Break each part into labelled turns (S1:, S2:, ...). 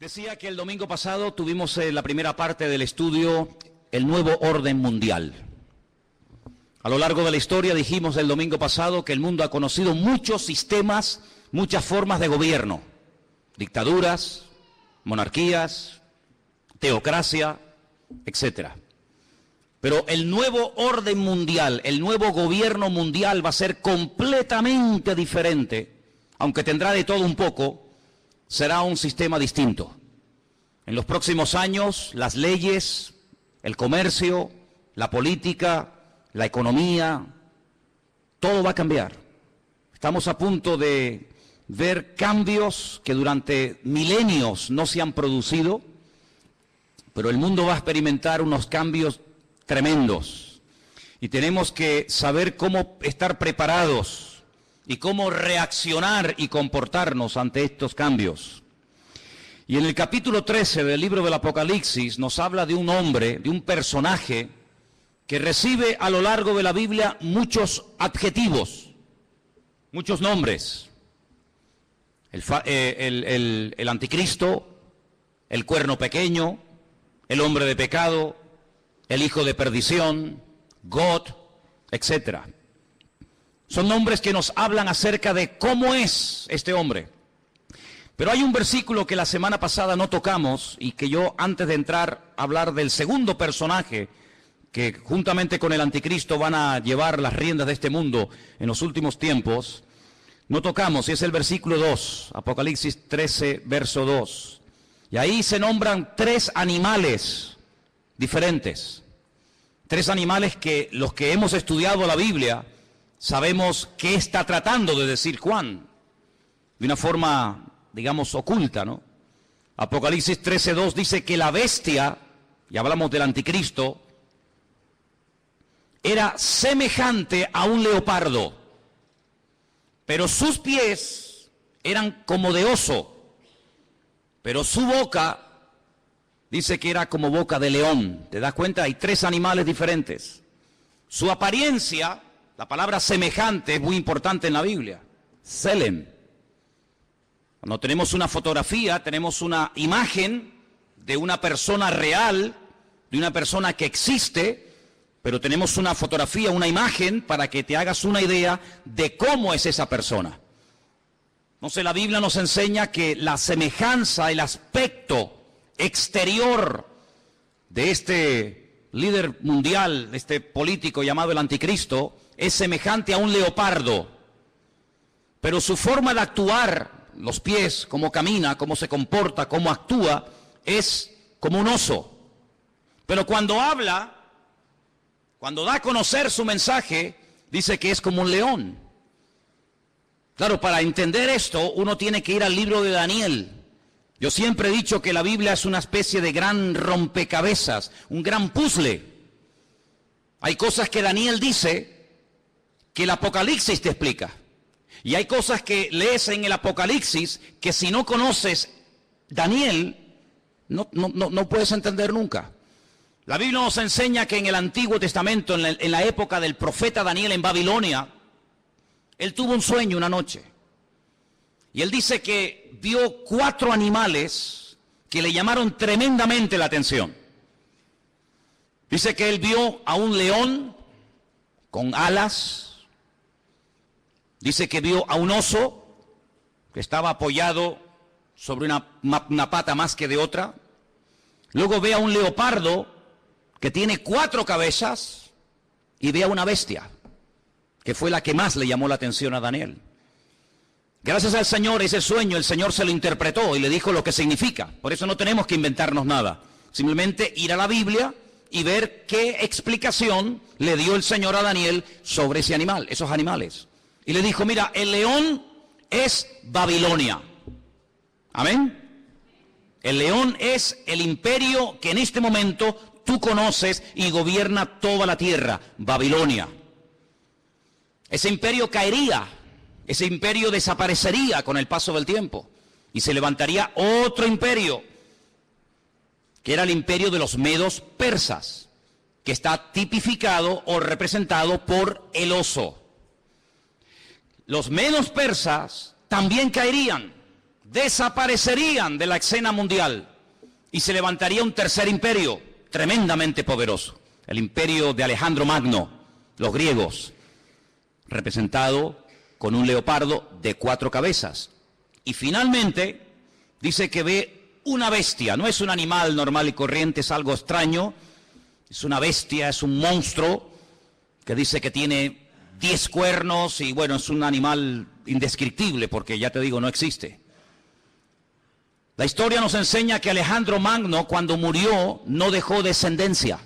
S1: Decía que el domingo pasado tuvimos la primera parte del estudio, el nuevo orden mundial. A lo largo de la historia dijimos el domingo pasado que el mundo ha conocido muchos sistemas, muchas formas de gobierno, dictaduras, monarquías, teocracia, etc. Pero el nuevo orden mundial, el nuevo gobierno mundial va a ser completamente diferente, aunque tendrá de todo un poco. Será un sistema distinto. En los próximos años, las leyes, el comercio, la política, la economía, todo va a cambiar. Estamos a punto de ver cambios que durante milenios no se han producido, pero el mundo va a experimentar unos cambios tremendos. Y tenemos que saber cómo estar preparados y cómo reaccionar y comportarnos ante estos cambios. Y en el capítulo 13 del libro del Apocalipsis nos habla de un hombre, de un personaje que recibe a lo largo de la Biblia muchos adjetivos, muchos nombres. El anticristo, el cuerno pequeño, el hombre de pecado, el hijo de perdición, God, etc. Son nombres que nos hablan acerca de cómo es este hombre. Pero hay un versículo que la semana pasada no tocamos y que yo, antes de entrar a hablar del segundo personaje que juntamente con el anticristo van a llevar las riendas de este mundo en los últimos tiempos, no tocamos, y es el versículo 2, Apocalipsis 13, verso 2. Y ahí se nombran tres animales diferentes. Tres animales que los que hemos estudiado la Biblia sabemos qué está tratando de decir Juan, de una forma, digamos, oculta, ¿no? Apocalipsis 13:2 dice que la bestia, y hablamos del anticristo, era semejante a un leopardo, pero sus pies eran como de oso, pero su boca dice que era como boca de león. ¿Te das cuenta? Hay tres animales diferentes. Su apariencia, la palabra semejante es muy importante en la Biblia. Selem. Cuando tenemos una fotografía, tenemos una imagen de una persona real, de una persona que existe, pero tenemos una fotografía, una imagen para que te hagas una idea de cómo es esa persona. Entonces la Biblia nos enseña que la semejanza, el aspecto exterior de este líder mundial, de este político llamado el anticristo, es semejante a un leopardo, pero su forma de actuar, los pies, cómo camina, cómo se comporta, cómo actúa, es como un oso. Pero cuando habla, cuando da a conocer su mensaje, dice que es como un león. Claro, para entender esto, uno tiene que ir al libro de Daniel. Yo siempre he dicho que la Biblia es una especie de gran rompecabezas, un gran puzzle. Hay cosas que Daniel dice que el Apocalipsis te explica. Y hay cosas que lees en el Apocalipsis que si no conoces Daniel, no puedes entender nunca. La Biblia nos enseña que en el Antiguo Testamento, en la época del profeta Daniel en Babilonia, él tuvo un sueño una noche. Y él dice que vio 4 animales que le llamaron tremendamente la atención. Dice que él vio a un león con alas. Dice que vio a un oso que estaba apoyado sobre una pata más que de otra. Luego ve a un leopardo que tiene 4 cabezas y ve a una bestia, que fue la que más le llamó la atención a Daniel. Gracias al Señor, ese sueño el Señor se lo interpretó y le dijo lo que significa. Por eso no tenemos que inventarnos nada. Simplemente ir a la Biblia y ver qué explicación le dio el Señor a Daniel sobre ese animal, esos animales. Y le dijo, mira, el león es Babilonia. Amén. El león es el imperio que en este momento tú conoces y gobierna toda la tierra, Babilonia. Ese imperio caería, ese imperio desaparecería con el paso del tiempo. Y se levantaría otro imperio, que era el imperio de los medos persas, que está tipificado o representado por el oso. Los medos persas también caerían. desaparecerían de la escena mundial y se levantaría un tercer imperio tremendamente poderoso, el imperio de Alejandro Magno, los griegos, representado con un leopardo de 4 cabezas. Y finalmente dice que ve una bestia, no es un animal normal y corriente, es algo extraño, es una bestia, es un monstruo que dice que tiene 10 cuernos y bueno, es un animal indescriptible porque ya te digo, no existe. La historia nos enseña que Alejandro Magno, cuando murió, no dejó descendencia.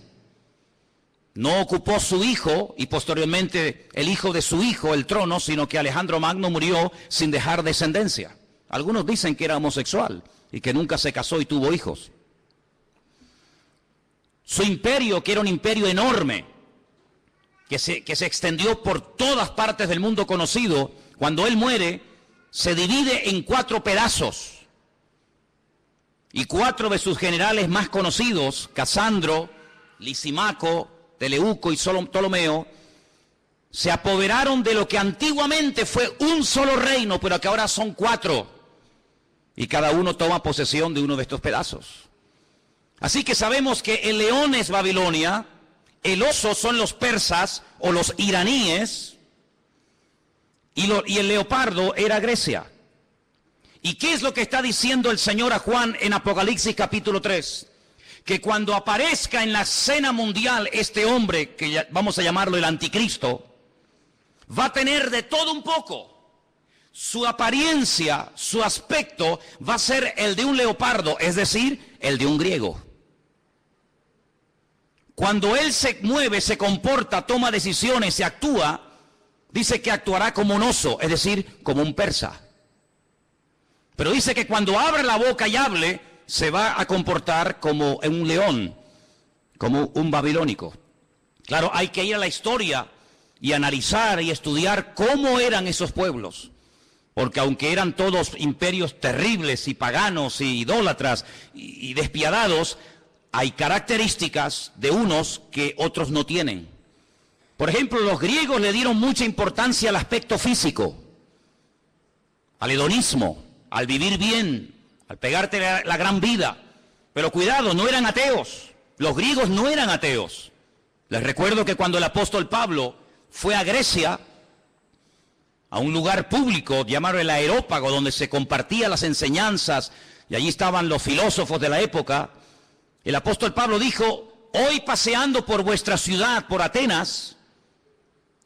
S1: No ocupó su hijo y posteriormente el hijo de su hijo el trono, sino que Alejandro Magno murió sin dejar descendencia. Algunos dicen que era homosexual y que nunca se casó y tuvo hijos. Su imperio, que era un imperio enorme, que se extendió por todas partes del mundo conocido, cuando él muere, se divide en 4 pedazos. Y 4 de sus generales más conocidos, Casandro, Lisimaco, Teleuco y Ptolomeo, se apoderaron de lo que antiguamente fue un solo reino, pero que ahora son 4. Y cada uno toma posesión de uno de estos pedazos. Así que sabemos que el león es Babilonia, el oso son los persas o los iraníes, y el leopardo era Grecia. ¿Y qué es lo que está diciendo el Señor a Juan en Apocalipsis capítulo 3? Que cuando aparezca en la escena mundial este hombre, que vamos a llamarlo el anticristo, va a tener de todo un poco. Su apariencia, su aspecto va a ser el de un leopardo, es decir, el de un griego. Cuando él se mueve, se comporta, toma decisiones, se actúa, dice que actuará como un oso, es decir, como un persa. Pero dice que cuando abre la boca y hable, se va a comportar como un león, como un babilónico. Claro, hay que ir a la historia y analizar y estudiar cómo eran esos pueblos. Porque aunque eran todos imperios terribles y paganos y idólatras y despiadados, hay características de unos que otros no tienen. Por ejemplo, los griegos le dieron mucha importancia al aspecto físico, al hedonismo, al vivir bien, al pegarte la gran vida. Pero cuidado, no eran ateos. Los griegos no eran ateos. Les recuerdo que cuando el apóstol Pablo fue a Grecia, a un lugar público llamado el Areópago, donde se compartían las enseñanzas, y allí estaban los filósofos de la época, el apóstol Pablo dijo: hoy paseando por vuestra ciudad, por Atenas,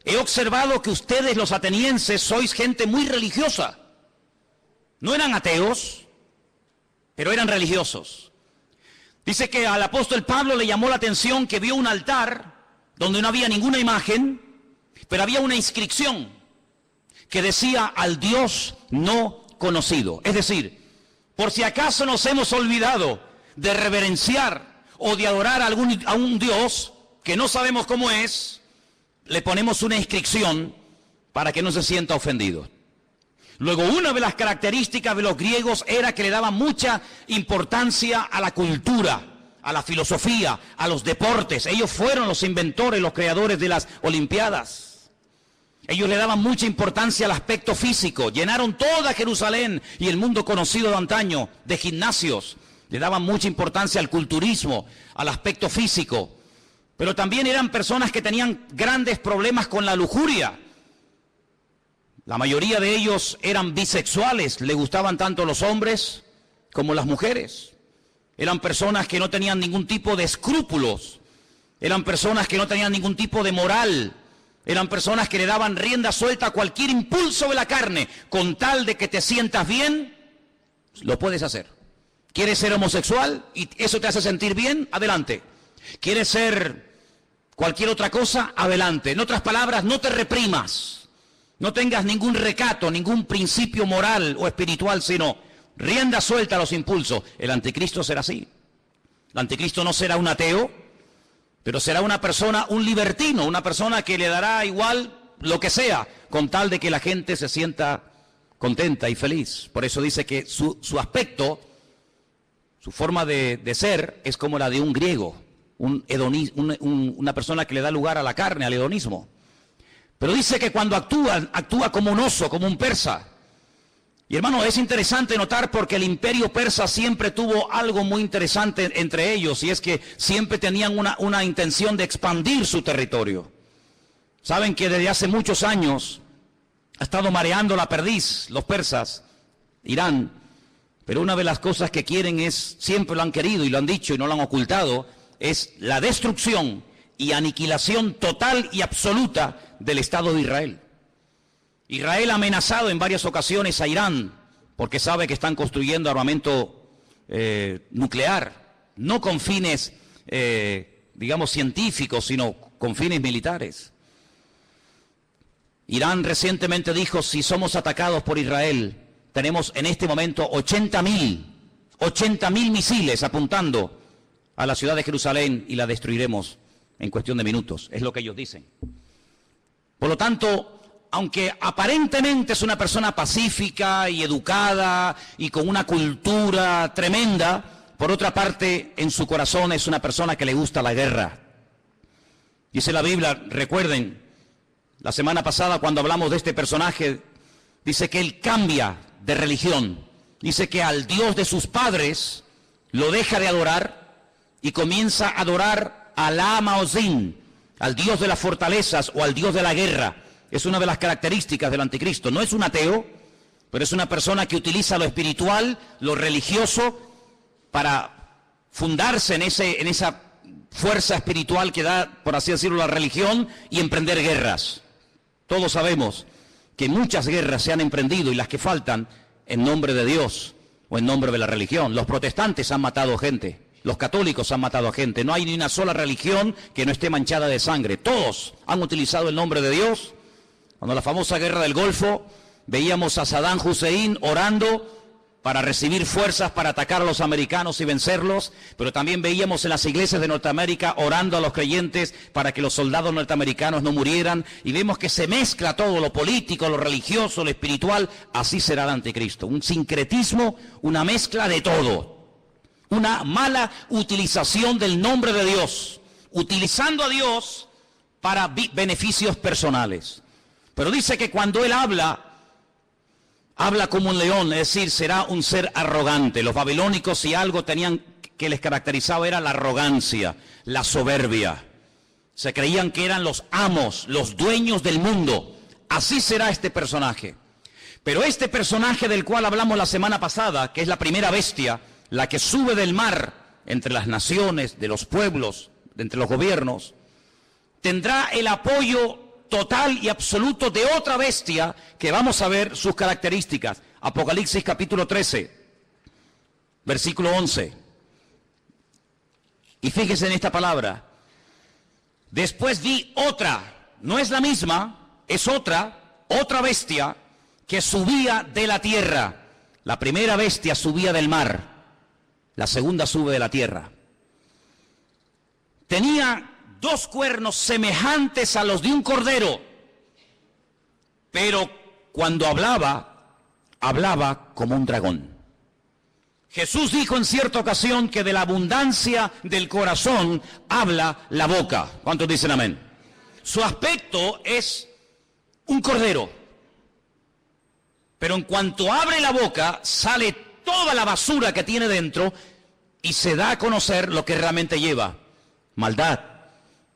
S1: he observado que ustedes los atenienses sois gente muy religiosa. No eran ateos, pero eran religiosos. Dice que al apóstol Pablo le llamó la atención que vio un altar donde no había ninguna imagen, pero había una inscripción que decía: al Dios no conocido. Es decir, por si acaso nos hemos olvidado de reverenciar o de adorar a un Dios que no sabemos cómo es, le ponemos una inscripción para que no se sienta ofendido. Luego, una de las características de los griegos era que le daban mucha importancia a la cultura, a la filosofía, a los deportes. Ellos fueron los inventores, los creadores de las Olimpiadas. Ellos le daban mucha importancia al aspecto físico. Llenaron toda Jerusalén y el mundo conocido de antaño de gimnasios. Le daban mucha importancia al culturismo, al aspecto físico. Pero también eran personas que tenían grandes problemas con la lujuria. La mayoría de ellos eran bisexuales, le gustaban tanto los hombres como las mujeres. Eran personas que no tenían ningún tipo de escrúpulos, eran personas que no tenían ningún tipo de moral, eran personas que le daban rienda suelta a cualquier impulso de la carne, con tal de que te sientas bien, lo puedes hacer. ¿Quieres ser homosexual y eso te hace sentir bien? Adelante. ¿Quieres ser cualquier otra cosa? Adelante. En otras palabras, no te reprimas. No tengas ningún recato, ningún principio moral o espiritual, sino rienda suelta a los impulsos. El anticristo será así. El anticristo no será un ateo, pero será una persona, un libertino, una persona que le dará igual lo que sea, con tal de que la gente se sienta contenta y feliz. Por eso dice que su aspecto, su forma de ser, es como la de un griego, una persona que le da lugar a la carne, al hedonismo. Pero dice que cuando actúa como un oso, como un persa. Y hermano, es interesante notar porque el imperio persa siempre tuvo algo muy interesante entre ellos, y es que siempre tenían una intención de expandir su territorio. Saben que desde hace muchos años ha estado mareando la perdiz los persas, Irán, pero una de las cosas que quieren es, siempre lo han querido y lo han dicho y no lo han ocultado, es la destrucción y aniquilación total y absoluta del Estado de Israel. Israel ha amenazado en varias ocasiones a Irán porque sabe que están construyendo armamento nuclear, no con fines, digamos, científicos, sino con fines militares. Irán recientemente dijo, si somos atacados por Israel, tenemos en este momento 80.000 misiles apuntando a la ciudad de Jerusalén y la destruiremos en cuestión de minutos, es lo que ellos dicen. Por lo tanto, aunque aparentemente es una persona pacífica y educada y con una cultura tremenda, por otra parte, en su corazón es una persona que le gusta la guerra. Dice la Biblia, recuerden, la semana pasada cuando hablamos de este personaje, dice que él cambia de religión. Dice que al Dios de sus padres lo deja de adorar y comienza a adorar a Alá Maozín, al Dios de las fortalezas o al Dios de la guerra. Es una de las características del anticristo. No es un ateo, pero es una persona que utiliza lo espiritual, lo religioso, para fundarse en esa fuerza espiritual que da, por así decirlo, la religión, y emprender guerras. Todos sabemos que muchas guerras se han emprendido, y las que faltan, en nombre de Dios o en nombre de la religión. Los protestantes han matado gente, los católicos han matado a gente. No hay ni una sola religión que no esté manchada de sangre. Todos han utilizado el nombre de Dios. Cuando la famosa guerra del Golfo, veíamos a Saddam Hussein orando para recibir fuerzas para atacar a los americanos y vencerlos, pero también veíamos en las iglesias de Norteamérica orando a los creyentes para que los soldados norteamericanos no murieran, y vemos que se mezcla todo, lo político, lo religioso, lo espiritual. Así será el anticristo, un sincretismo, una mezcla de todo, una mala utilización del nombre de Dios, utilizando a Dios para beneficios personales. Pero dice que cuando él habla como un león, es decir, será un ser arrogante. Los babilónicos, si algo tenían que les caracterizaba, era la arrogancia, la soberbia. Se creían que eran los amos, los dueños del mundo. Así será este personaje. Pero este personaje del cual hablamos la semana pasada, que es la primera bestia, la que sube del mar entre las naciones, de los pueblos, entre los gobiernos, tendrá el apoyo total y absoluto de otra bestia que vamos a ver sus características. Apocalipsis capítulo 13, versículo 11. Y fíjese en esta palabra. Después vi otra, no es la misma, es otra bestia que subía de la tierra. La primera bestia subía del mar, la segunda sube de la tierra. Tenía 2 cuernos semejantes a los de un cordero, pero cuando hablaba como un dragón. Jesús dijo en cierta ocasión que de la abundancia del corazón habla la boca. ¿Cuántos dicen amén? Su aspecto es un cordero, pero en cuanto abre la boca sale toda la basura que tiene dentro y se da a conocer lo que realmente lleva: maldad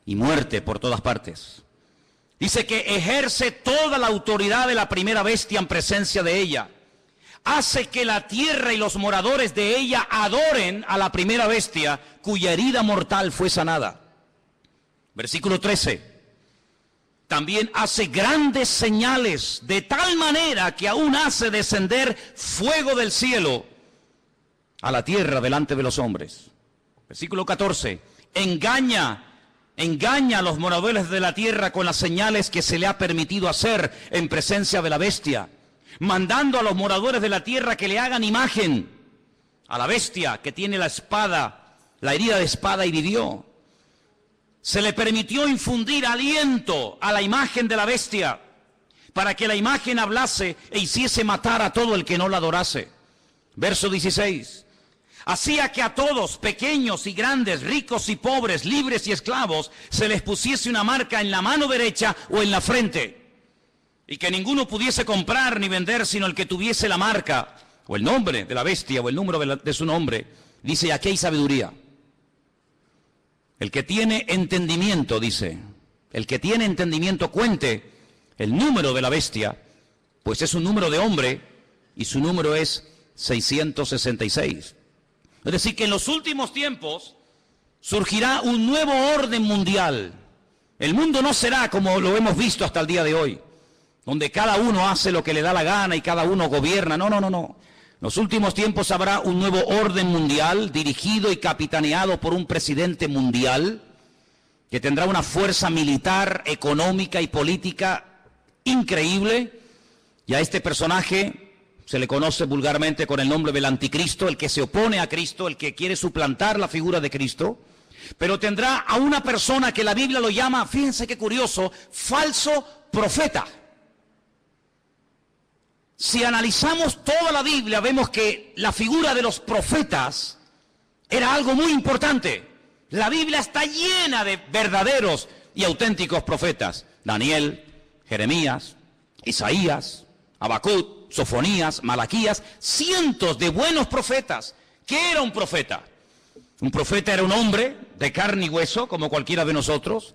S1: y muerte por todas partes. Dice que ejerce toda la autoridad de la primera bestia en presencia de ella. Hace que la tierra y los moradores de ella adoren a la primera bestia, cuya herida mortal fue sanada. Versículo 13. También hace grandes señales, de tal manera que aún hace descender fuego del cielo a la tierra delante de los hombres. Versículo 14. Engaña a los moradores de la tierra con las señales que se le ha permitido hacer en presencia de la bestia, mandando a los moradores de la tierra que le hagan imagen a la bestia que tiene la espada, la herida de espada, y vivió. Se le permitió infundir aliento a la imagen de la bestia para que la imagen hablase e hiciese matar a todo el que no la adorase. Verso 16. Hacía que a todos, pequeños y grandes, ricos y pobres, libres y esclavos, se les pusiese una marca en la mano derecha o en la frente. y que ninguno pudiese comprar ni vender sino el que tuviese la marca, o el nombre de la bestia, o el número de su nombre. Dice, aquí hay sabiduría. El que tiene entendimiento, dice, el que tiene entendimiento cuente el número de la bestia, pues es un número de hombre, y su número es 666. Es decir, que en los últimos tiempos surgirá un nuevo orden mundial. El mundo no será como lo hemos visto hasta el día de hoy, donde cada uno hace lo que le da la gana y cada uno gobierna. No. En los últimos tiempos habrá un nuevo orden mundial dirigido y capitaneado por un presidente mundial que tendrá una fuerza militar, económica y política increíble. Y a este personaje se le conoce vulgarmente con el nombre del anticristo, el que se opone a Cristo, el que quiere suplantar la figura de Cristo. Pero tendrá a una persona que la Biblia lo llama, fíjense qué curioso, falso profeta. Si analizamos toda la Biblia, vemos que la figura de los profetas era algo muy importante. La Biblia está llena de verdaderos y auténticos profetas. Daniel, Jeremías, Isaías, Habacuc, Sofonías, Malaquías, cientos de buenos profetas. ¿Qué era un profeta? Un profeta era un hombre de carne y hueso, como cualquiera de nosotros,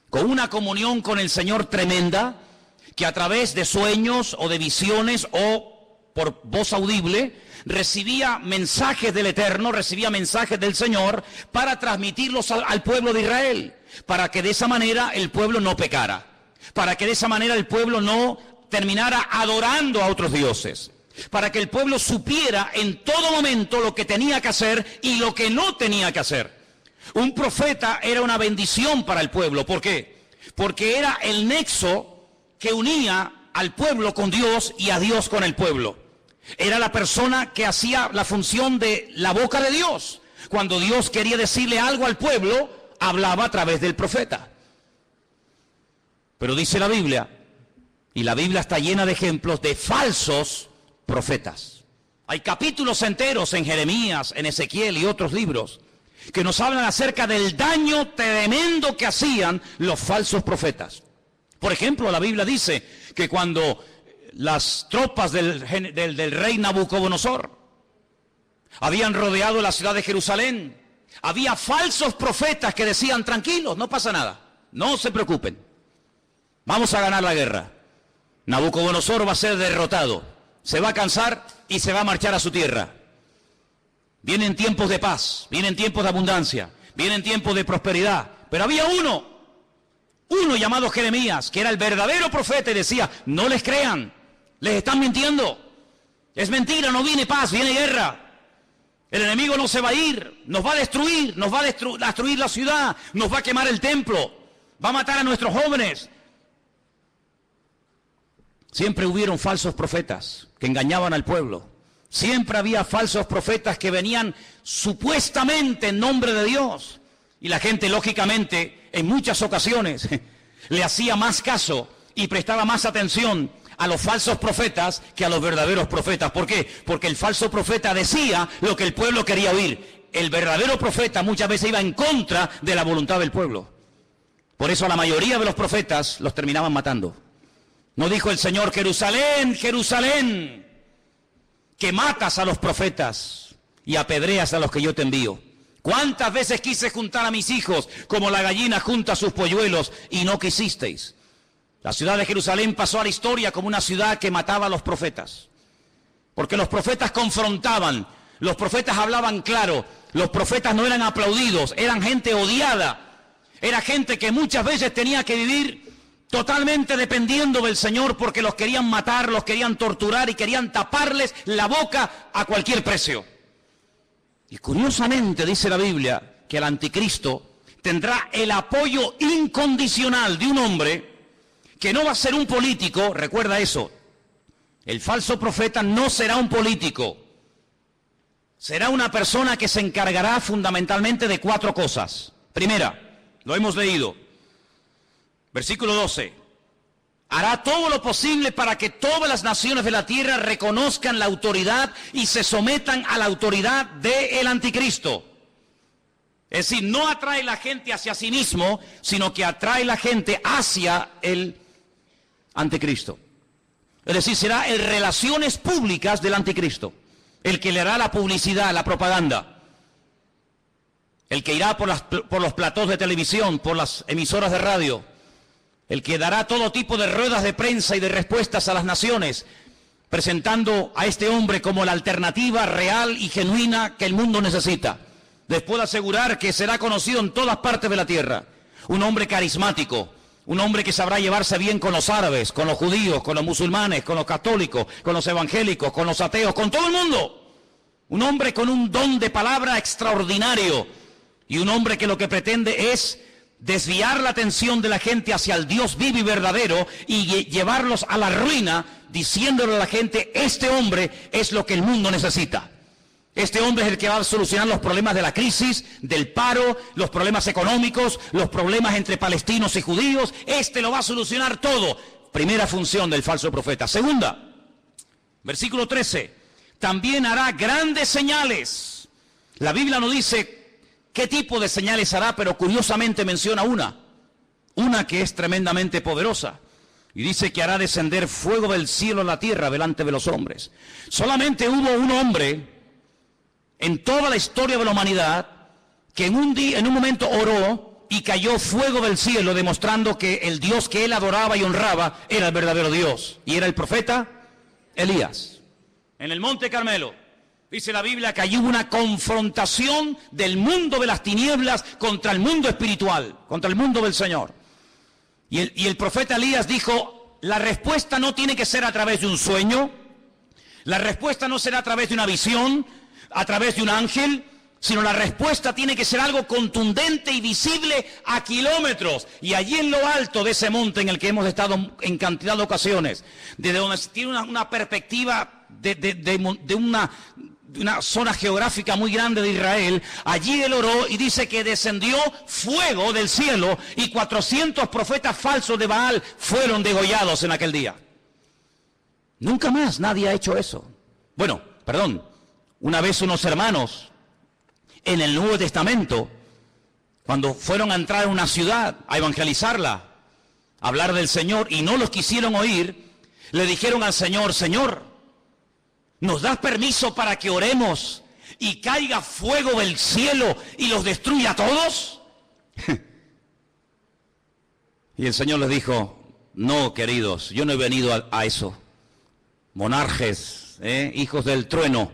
S1: con una comunión con el Señor tremenda, que a través de sueños o de visiones o por voz audible recibía mensajes del Eterno, recibía mensajes del Señor para transmitirlos al pueblo de Israel, para que de esa manera el pueblo no pecara, para que de esa manera el pueblo no terminara adorando a otros dioses, para que el pueblo supiera en todo momento lo que tenía que hacer y lo que no tenía que hacer. Un profeta era una bendición para el pueblo. ¿Por qué? Porque era el nexo que unía al pueblo con Dios y a Dios con el pueblo. Era la persona que hacía la función de la boca de Dios. Cuando Dios quería decirle algo al pueblo, hablaba a través del profeta. Pero dice la Biblia, y la Biblia está llena de ejemplos de falsos profetas. Hay capítulos enteros en Jeremías, en Ezequiel y otros libros que nos hablan acerca del daño tremendo que hacían los falsos profetas. Por ejemplo, la Biblia dice que cuando las tropas del rey Nabucodonosor habían rodeado la ciudad de Jerusalén, había falsos profetas que decían, tranquilos, no pasa nada, no se preocupen, vamos a ganar la guerra. Nabucodonosor va a ser derrotado, se va a cansar y se va a marchar a su tierra. Vienen tiempos de paz, vienen tiempos de abundancia, vienen tiempos de prosperidad. Pero había uno llamado Jeremías, que era el verdadero profeta y decía, no les crean, les están mintiendo. Es mentira, no viene paz, viene guerra. El enemigo no se va a ir, nos va a destruir, nos va a destruir la ciudad, nos va a quemar el templo, va a matar a nuestros jóvenes. Siempre hubieron falsos profetas que engañaban al pueblo. Siempre había falsos profetas que venían supuestamente en nombre de Dios. Y la gente, lógicamente, en muchas ocasiones, le hacía más caso y prestaba más atención a los falsos profetas que a los verdaderos profetas. ¿Por qué? Porque el falso profeta decía lo que el pueblo quería oír. El verdadero profeta muchas veces iba en contra de la voluntad del pueblo. Por eso a la mayoría de los profetas los terminaban matando. ¿No dijo el Señor, Jerusalén, Jerusalén, que matas a los profetas y apedreas a los que yo te envío? ¿Cuántas veces quise juntar a mis hijos como la gallina junta sus polluelos y no quisisteis? La ciudad de Jerusalén pasó a la historia como una ciudad que mataba a los profetas. Porque los profetas confrontaban, los profetas hablaban claro, los profetas no eran aplaudidos, eran gente odiada. Era gente que muchas veces tenía que vivir totalmente dependiendo del Señor porque los querían matar, los querían torturar y querían taparles la boca a cualquier precio. Y curiosamente dice la Biblia que el anticristo tendrá el apoyo incondicional de un hombre que no va a ser un político. Recuerda eso, el falso profeta no será un político, será una persona que se encargará fundamentalmente de 4 cosas. Primera, lo hemos leído, versículo 12, hará todo lo posible para que todas las naciones de la tierra reconozcan la autoridad y se sometan a la autoridad del anticristo. Es decir, no atrae la gente hacia sí mismo, sino que atrae la gente hacia el anticristo. Es decir, será el relaciones públicas del anticristo, el que le hará la publicidad, la propaganda, el que irá por los platós de televisión, por las emisoras de radio, el que dará todo tipo de ruedas de prensa y de respuestas a las naciones, presentando a este hombre como la alternativa real y genuina que el mundo necesita. Les puedo asegurar que será conocido en todas partes de la tierra. Un hombre carismático, un hombre que sabrá llevarse bien con los árabes, con los judíos, con los musulmanes, con los católicos, con los evangélicos, con los ateos, con todo el mundo. Un hombre con un don de palabra extraordinario y un hombre que lo que pretende es desviar la atención de la gente hacia el Dios vivo y verdadero y llevarlos a la ruina, diciéndole a la gente, este hombre es lo que el mundo necesita. Este hombre es el que va a solucionar los problemas de la crisis, del paro, los problemas económicos, los problemas entre palestinos y judíos. Este lo va a solucionar todo. Primera función del falso profeta. Segunda, versículo 13. También hará grandes señales. La Biblia no dice qué tipo de señales hará, pero curiosamente menciona una que es tremendamente poderosa. Y dice que hará descender fuego del cielo a la tierra delante de los hombres. Solamente hubo un hombre en toda la historia de la humanidad que en un momento oró y cayó fuego del cielo, demostrando que el Dios que él adoraba y honraba era el verdadero Dios. Y era el profeta Elías. En el Monte Carmelo, dice la Biblia que allí hubo una confrontación del mundo de las tinieblas contra el mundo espiritual, contra el mundo del Señor. Y el profeta Elías dijo, la respuesta no tiene que ser a través de un sueño, la respuesta no será a través de una visión, a través de un ángel, sino la respuesta tiene que ser algo contundente y visible a kilómetros. Y allí en lo alto de ese monte en el que hemos estado en cantidad de ocasiones, desde donde se tiene una perspectiva de una zona geográfica muy grande de Israel, allí él oró y dice que descendió fuego del cielo y 400 profetas falsos de Baal fueron degollados en aquel día. Nunca más nadie ha hecho eso. Bueno, perdón, una vez unos hermanos en el Nuevo Testamento, cuando fueron a entrar a una ciudad a evangelizarla, a hablar del Señor y no los quisieron oír, le dijeron al Señor, Señor, ¿nos das permiso para que oremos y caiga fuego del cielo y los destruya a todos? Y el Señor les dijo, no, queridos, yo no he venido a eso. Monarjes, hijos del trueno,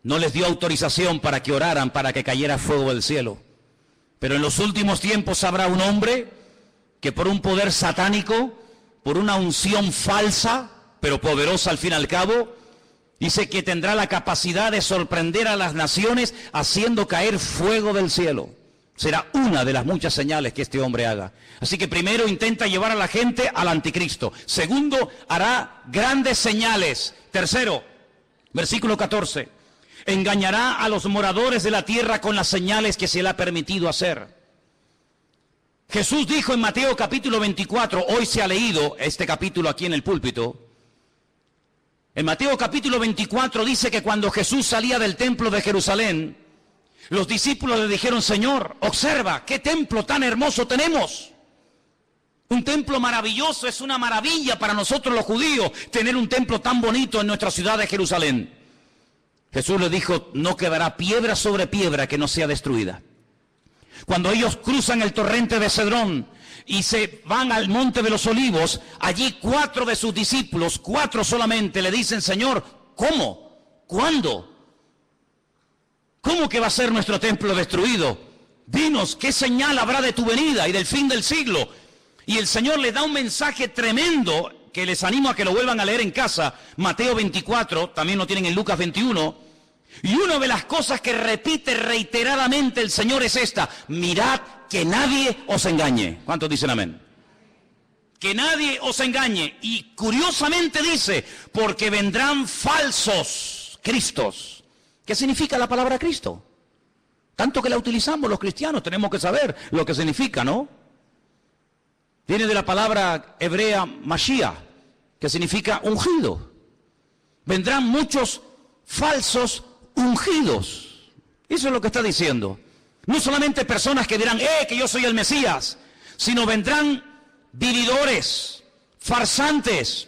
S1: no les dio autorización para que oraran, para que cayera fuego del cielo. Pero en los últimos tiempos habrá un hombre que por un poder satánico, por una unción falsa, pero poderosa al fin y al cabo, dice que tendrá la capacidad de sorprender a las naciones haciendo caer fuego del cielo. Será una de las muchas señales que este hombre haga. Así que primero intenta llevar a la gente al anticristo. Segundo, hará grandes señales. Tercero, versículo 14. Engañará a los moradores de la tierra con las señales que se le ha permitido hacer. Jesús dijo en Mateo capítulo 24, hoy se ha leído este capítulo aquí en el púlpito. En Mateo capítulo 24 dice que cuando Jesús salía del templo de Jerusalén, los discípulos le dijeron, Señor, observa, qué templo tan hermoso tenemos. Un templo maravilloso, es una maravilla para nosotros los judíos tener un templo tan bonito en nuestra ciudad de Jerusalén. Jesús les dijo, no quedará piedra sobre piedra que no sea destruida. Cuando ellos cruzan el torrente de Cedrón y se van al monte de los olivos, allí 4 de sus discípulos, 4 solamente, le dicen, Señor, ¿cómo? ¿Cuándo? ¿Cómo que va a ser nuestro templo destruido? Dinos, ¿qué señal habrá de tu venida y del fin del siglo? Y el Señor les da un mensaje tremendo que les animo a que lo vuelvan a leer en casa. Mateo 24, también lo tienen en Lucas 21. Y una de las cosas que repite reiteradamente el Señor es esta: mirad que nadie os engañe. ¿Cuántos dicen amén? Que nadie os engañe. Y curiosamente dice, porque vendrán falsos cristos. ¿Qué significa la palabra Cristo? Tanto que la utilizamos los cristianos, tenemos que saber lo que significa, ¿no? Viene de la palabra hebrea Mashiach, que significa ungido. Vendrán muchos falsos ungidos. Eso es lo que está diciendo. No solamente personas que dirán, que yo soy el Mesías, sino vendrán vividores, farsantes,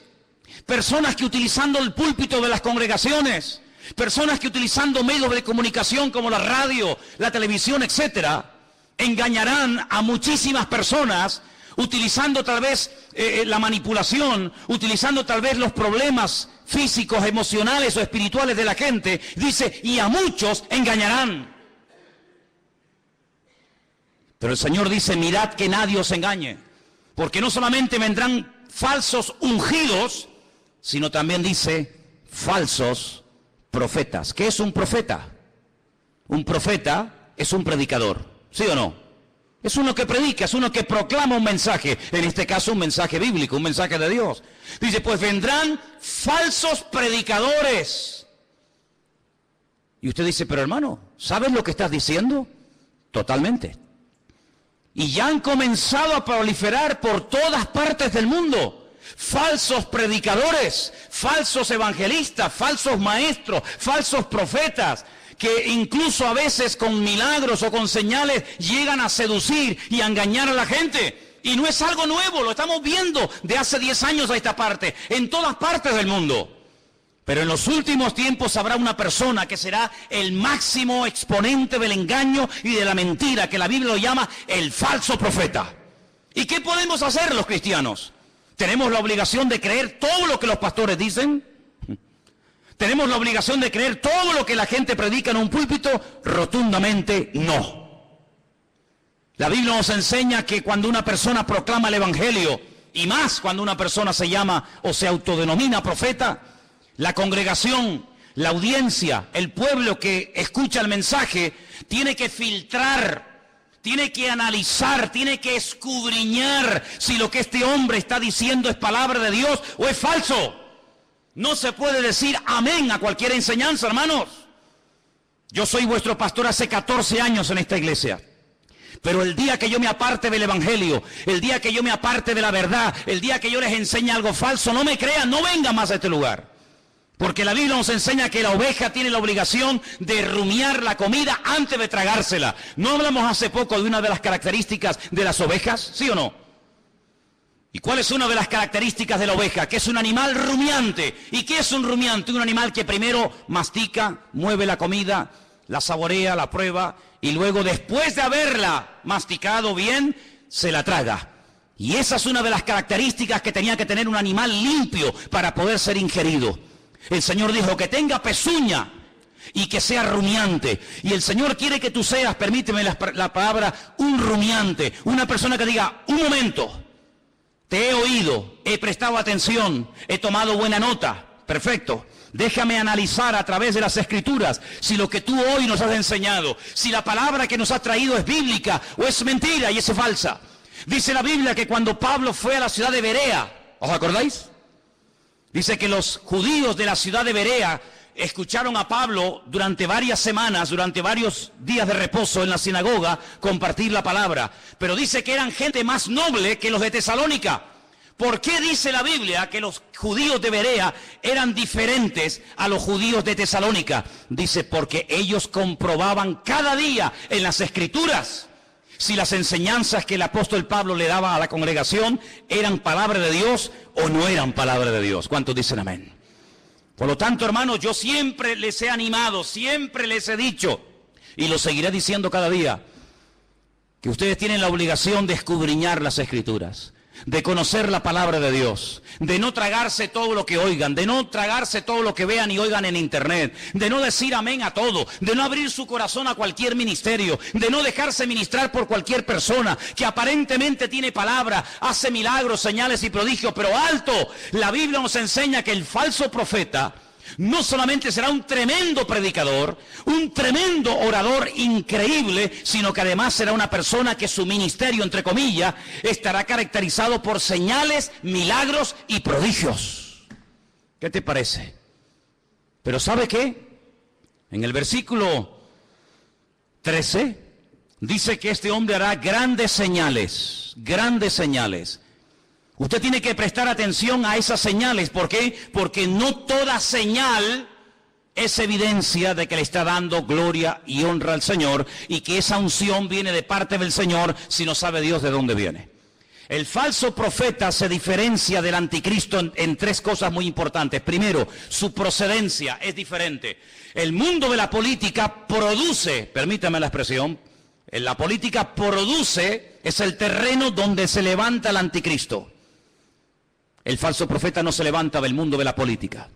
S1: Personas que utilizando el púlpito de las congregaciones, personas que utilizando medios de comunicación como la radio, la televisión, etcétera, engañarán a muchísimas personas utilizando tal vez la manipulación, utilizando tal vez los problemas físicos, emocionales o espirituales de la gente. Dice, y a muchos engañarán. Pero el Señor dice, mirad que nadie os engañe, porque no solamente vendrán falsos ungidos, sino también dice falsos profetas. ¿Qué es un profeta? Un profeta es un predicador, ¿sí o no? Es uno que predica, es uno que proclama un mensaje, en este caso un mensaje bíblico, un mensaje de Dios. Dice, pues vendrán falsos predicadores. Y usted dice, pero hermano, ¿sabes lo que estás diciendo? Totalmente. Y ya han comenzado a proliferar por todas partes del mundo falsos predicadores, falsos evangelistas, falsos maestros, falsos profetas, que incluso a veces con milagros o con señales llegan a seducir y a engañar a la gente. Y no es algo nuevo, lo estamos viendo de hace 10 años a esta parte, en todas partes del mundo. Pero en los últimos tiempos habrá una persona que será el máximo exponente del engaño y de la mentira, que la Biblia lo llama el falso profeta. ¿Y qué podemos hacer los cristianos? ¿Tenemos la obligación de creer todo lo que los pastores dicen? ¿Tenemos la obligación de creer todo lo que la gente predica en un púlpito? Rotundamente no. La Biblia nos enseña que cuando una persona proclama el Evangelio, y más cuando una persona se llama o se autodenomina profeta, la congregación, la audiencia, el pueblo que escucha el mensaje, tiene que filtrar, tiene que analizar, tiene que escudriñar si lo que este hombre está diciendo es palabra de Dios o es falso. No se puede decir amén a cualquier enseñanza, hermanos. Yo soy vuestro pastor hace 14 años en esta iglesia. Pero el día que yo me aparte del Evangelio, el día que yo me aparte de la verdad, el día que yo les enseñe algo falso, no me crean, no vengan más a este lugar. Porque la Biblia nos enseña que la oveja tiene la obligación de rumiar la comida antes de tragársela. ¿No hablamos hace poco de una de las características de las ovejas? ¿Sí o no? ¿Y cuál es una de las características de la oveja? Que es un animal rumiante. ¿Y qué es un rumiante? Un animal que primero mastica, mueve la comida, la saborea, la prueba, y luego después de haberla masticado bien, se la traga. Y esa es una de las características que tenía que tener un animal limpio para poder ser ingerido. El Señor dijo que tenga pezuña y que sea rumiante. Y el Señor quiere que tú seas, permíteme la palabra, un rumiante. Una persona que diga, un momento, te he oído, he prestado atención, he tomado buena nota. Perfecto. Déjame analizar a través de las Escrituras si lo que tú hoy nos has enseñado, si la palabra que nos has traído es bíblica o es mentira y es falsa. Dice la Biblia que cuando Pablo fue a la ciudad de Berea, ¿os acordáis? Dice que los judíos de la ciudad de Berea escucharon a Pablo durante varias semanas, durante varios días de reposo en la sinagoga, compartir la palabra. Pero dice que eran gente más noble que los de Tesalónica. ¿Por qué dice la Biblia que los judíos de Berea eran diferentes a los judíos de Tesalónica? Dice, porque ellos comprobaban cada día en las Escrituras si las enseñanzas que el apóstol Pablo le daba a la congregación eran palabra de Dios o no eran palabra de Dios. ¿Cuántos dicen amén? Por lo tanto, hermanos, yo siempre les he animado, siempre les he dicho, y lo seguiré diciendo cada día, que ustedes tienen la obligación de escudriñar las Escrituras, de conocer la palabra de Dios, de no tragarse todo lo que oigan, de no tragarse todo lo que vean y oigan en internet, de no decir amén a todo, de no abrir su corazón a cualquier ministerio, de no dejarse ministrar por cualquier persona que aparentemente tiene palabra, hace milagros, señales y prodigios, pero alto, la Biblia nos enseña que el falso profeta no solamente será un tremendo predicador, un tremendo orador increíble, sino que además será una persona que su ministerio, entre comillas, estará caracterizado por señales, milagros y prodigios. ¿Qué te parece? Pero ¿sabe qué? En el versículo 13 dice que este hombre hará grandes señales, grandes señales. Usted tiene que prestar atención a esas señales. ¿Por qué? Porque no toda señal es evidencia de que le está dando gloria y honra al Señor y que esa unción viene de parte del Señor si no sabe Dios de dónde viene. El falso profeta se diferencia del anticristo en tres cosas muy importantes. Primero, su procedencia es diferente. El mundo de la política produce, permítame la expresión, la política produce, es el terreno donde se levanta el anticristo. El falso profeta no se levanta del mundo de la política.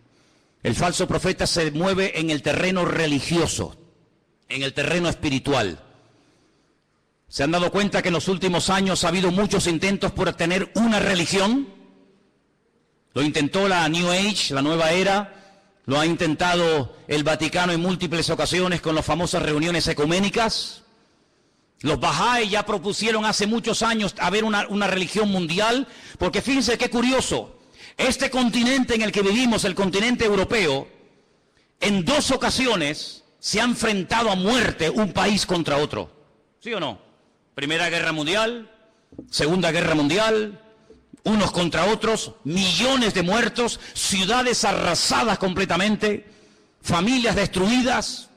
S1: El falso profeta se mueve en el terreno religioso, en el terreno espiritual. ¿Se han dado cuenta que en los últimos años ha habido muchos intentos por tener una religión? Lo intentó la New Age, la nueva era, lo ha intentado el Vaticano en múltiples ocasiones con las famosas reuniones ecuménicas. Los Bahá'í ya propusieron hace muchos años haber una religión mundial, porque fíjense qué curioso, este continente en el que vivimos, el continente europeo, en 2 ocasiones se ha enfrentado a muerte un país contra otro. ¿Sí o no? Primera Guerra Mundial, Segunda Guerra Mundial, unos contra otros, millones de muertos, ciudades arrasadas completamente, familias destruidas.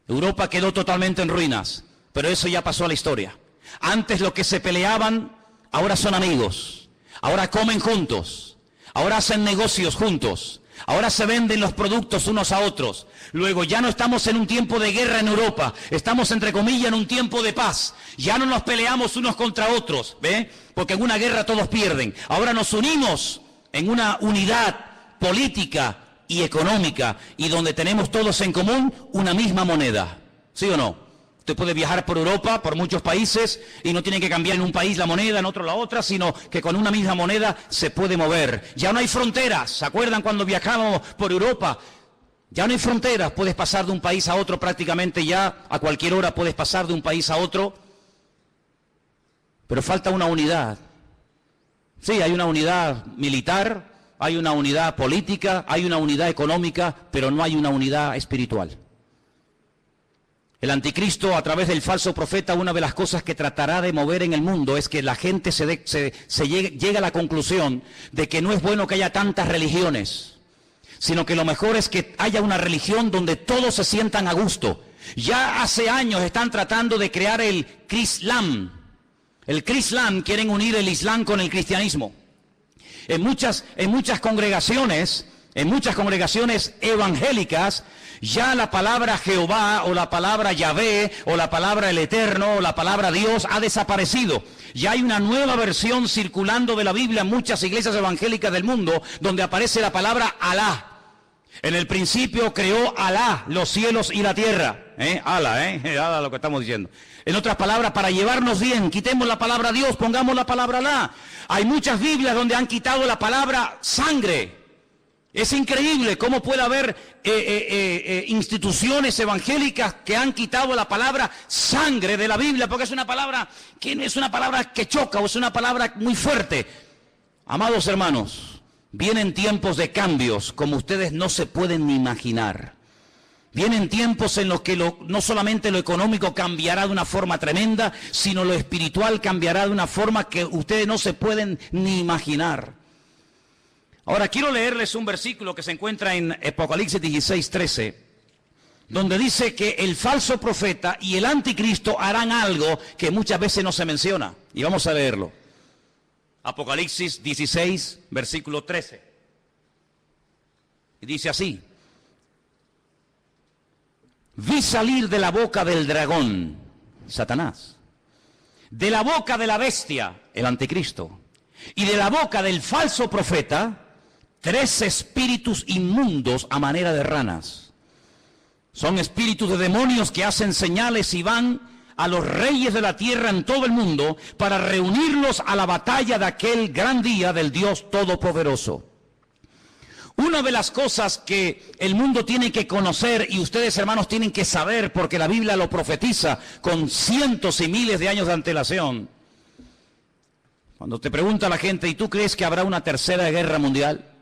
S1: Europa quedó totalmente en ruinas, pero eso ya pasó a la historia. Antes los que se peleaban, ahora son amigos, ahora comen juntos, ahora hacen negocios juntos. Ahora se venden los productos unos a otros. Luego ya no estamos en un tiempo de guerra en Europa. Estamos, entre comillas, en un tiempo de paz. Ya no nos peleamos unos contra otros, ¿ve? Porque en una guerra todos pierden. Ahora nos unimos en una unidad política y económica y donde tenemos todos en común una misma moneda. ¿Sí o no? Usted puede viajar por Europa, por muchos países, y no tiene que cambiar en un país la moneda, en otro la otra, sino que con una misma moneda se puede mover. Ya no hay fronteras. ¿Se acuerdan cuando viajábamos por Europa? Ya no hay fronteras. Puedes pasar de un país a otro prácticamente ya. A cualquier hora puedes pasar de un país a otro. Pero falta una unidad. Sí, hay una unidad militar, hay una unidad política, hay una unidad económica, pero no hay una unidad espiritual. El anticristo, a través del falso profeta, una de las cosas que tratará de mover en el mundo es que la gente llegue a la conclusión de que no es bueno que haya tantas religiones, sino que lo mejor es que haya una religión donde todos se sientan a gusto. Ya hace años están tratando de crear el Crislam. El Crislam, quieren unir el Islam con el cristianismo. En muchas congregaciones evangélicas, ya la palabra Jehová o la palabra Yahvé o la palabra el Eterno o la palabra Dios ha desaparecido. Ya hay una nueva versión circulando de la Biblia en muchas iglesias evangélicas del mundo donde aparece la palabra Alá. En el principio creó Alá los cielos y la tierra. Alá lo que estamos diciendo. En otras palabras, para llevarnos bien, quitemos la palabra Dios, pongamos la palabra Alá. Hay muchas Biblias donde han quitado la palabra sangre. Es increíble cómo puede haber instituciones evangélicas que han quitado la palabra sangre de la Biblia, porque es una palabra que no es una palabra que choca o es una palabra muy fuerte. Amados hermanos, vienen tiempos de cambios como ustedes no se pueden ni imaginar. Vienen tiempos en los que no solamente lo económico cambiará de una forma tremenda, sino lo espiritual cambiará de una forma que ustedes no se pueden ni imaginar. Ahora quiero leerles un versículo que se encuentra en Apocalipsis 16:13, donde dice que el falso profeta y el anticristo harán algo que muchas veces no se menciona. Y vamos a leerlo. Apocalipsis 16, versículo 13. Y dice así: vi salir de la boca del dragón, Satanás, de la boca de la bestia, el anticristo, y de la boca del falso profeta, 3 espíritus inmundos a manera de ranas. Son espíritus de demonios que hacen señales y van a los reyes de la tierra en todo el mundo para reunirlos a la batalla de aquel gran día del Dios Todopoderoso. Una de las cosas que el mundo tiene que conocer y ustedes, hermanos, tienen que saber, porque la Biblia lo profetiza con cientos y miles de años de antelación. Cuando te pregunta la gente, ¿y tú crees que habrá una tercera guerra mundial?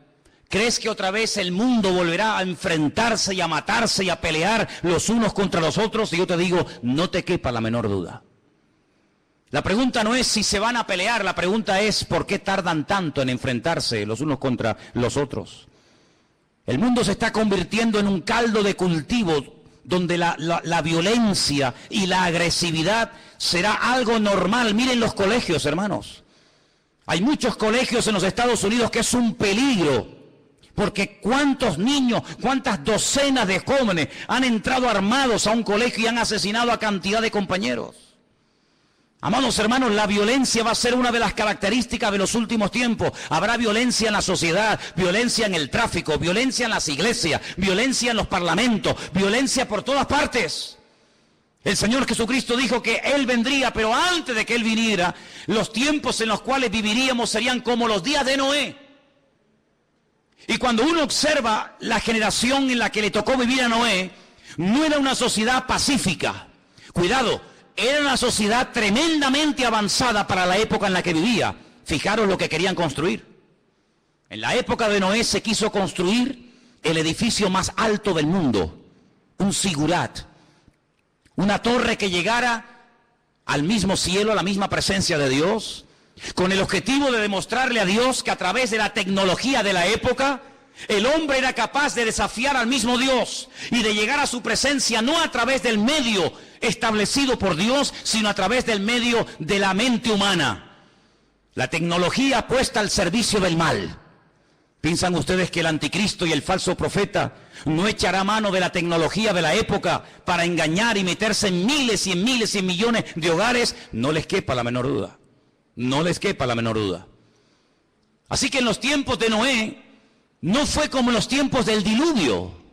S1: ¿Crees que otra vez el mundo volverá a enfrentarse y a matarse y a pelear los unos contra los otros? Y yo te digo, no te quepa la menor duda. La pregunta no es si se van a pelear, la pregunta es ¿por qué tardan tanto en enfrentarse los unos contra los otros? El mundo se está convirtiendo en un caldo de cultivo donde la violencia y la agresividad será algo normal. Miren los colegios, hermanos. Hay muchos colegios en los Estados Unidos que es un peligro, porque cuántos niños, cuántas docenas de jóvenes han entrado armados a un colegio y han asesinado a cantidad de compañeros. Amados hermanos, la violencia va a ser una de las características de los últimos tiempos. Habrá violencia en la sociedad, violencia en el tráfico, violencia en las iglesias, violencia en los parlamentos, violencia por todas partes. El Señor Jesucristo dijo que Él vendría, pero antes de que Él viniera, los tiempos en los cuales viviríamos serían como los días de Noé. Y cuando uno observa la generación en la que le tocó vivir a Noé, no era una sociedad pacífica. Cuidado, era una sociedad tremendamente avanzada para la época en la que vivía. Fijaros lo que querían construir. En la época de Noé se quiso construir el edificio más alto del mundo, un zigurat, una torre que llegara al mismo cielo, a la misma presencia de Dios, con el objetivo de demostrarle a Dios que a través de la tecnología de la época, el hombre era capaz de desafiar al mismo Dios y de llegar a su presencia no a través del medio establecido por Dios, sino a través del medio de la mente humana. La tecnología puesta al servicio del mal. ¿Piensan ustedes que el anticristo y el falso profeta no echará mano de la tecnología de la época para engañar y meterse en miles y en miles y en millones de hogares? No les quepa la menor duda. No les quepa la menor duda. Así que en los tiempos de Noé, no fue como en los tiempos del diluvio.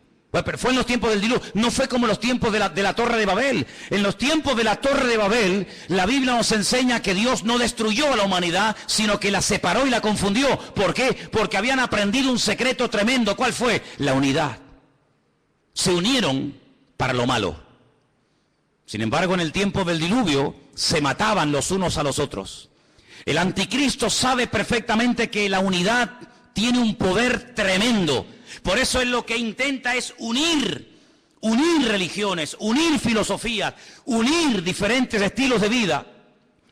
S1: Fue en los tiempos del diluvio, no fue como en los tiempos de la Torre de Babel. En los tiempos de la Torre de Babel, la Biblia nos enseña que Dios no destruyó a la humanidad, sino que la separó y la confundió. ¿Por qué? Porque habían aprendido un secreto tremendo. ¿Cuál fue? La unidad. Se unieron para lo malo. Sin embargo, en el tiempo del diluvio, se mataban los unos a los otros. El anticristo sabe perfectamente que la unidad tiene un poder tremendo. Por eso él lo que intenta es unir religiones, unir filosofías, unir diferentes estilos de vida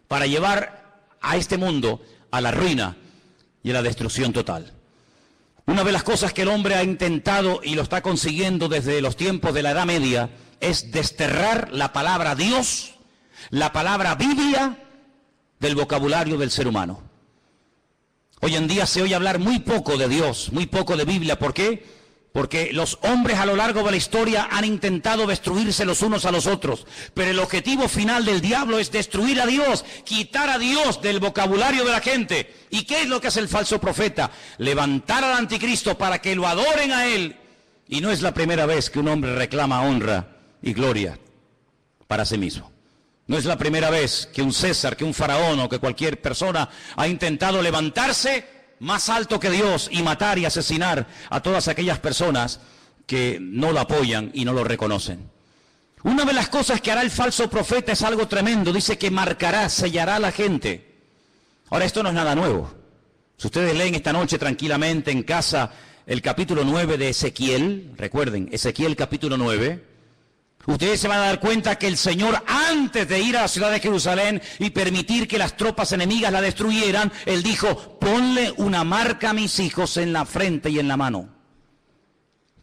S1: para llevar a este mundo a la ruina y a la destrucción total. Una de las cosas que el hombre ha intentado y lo está consiguiendo desde los tiempos de la Edad Media es desterrar la palabra Dios, la palabra Biblia, del vocabulario del ser humano. Hoy en día se oye hablar muy poco de Dios, muy poco de Biblia. ¿Por qué? Porque los hombres a lo largo de la historia han intentado destruirse los unos a los otros. Pero el objetivo final del diablo es destruir a Dios, quitar a Dios del vocabulario de la gente. ¿Y qué es lo que hace el falso profeta? Levantar al anticristo para que lo adoren a él. Y no es la primera vez que un hombre reclama honra y gloria para sí mismo. No es la primera vez que un César, que un faraón o que cualquier persona ha intentado levantarse más alto que Dios y matar y asesinar a todas aquellas personas que no lo apoyan y no lo reconocen. Una de las cosas que hará el falso profeta es algo tremendo. Dice que marcará, sellará a la gente. Ahora, esto no es nada nuevo. Si ustedes leen esta noche tranquilamente en casa el capítulo 9 de Ezequiel, recuerden, Ezequiel capítulo 9, ustedes se van a dar cuenta que el Señor, antes de ir a la ciudad de Jerusalén y permitir que las tropas enemigas la destruyeran, Él dijo: ponle una marca a mis hijos en la frente y en la mano,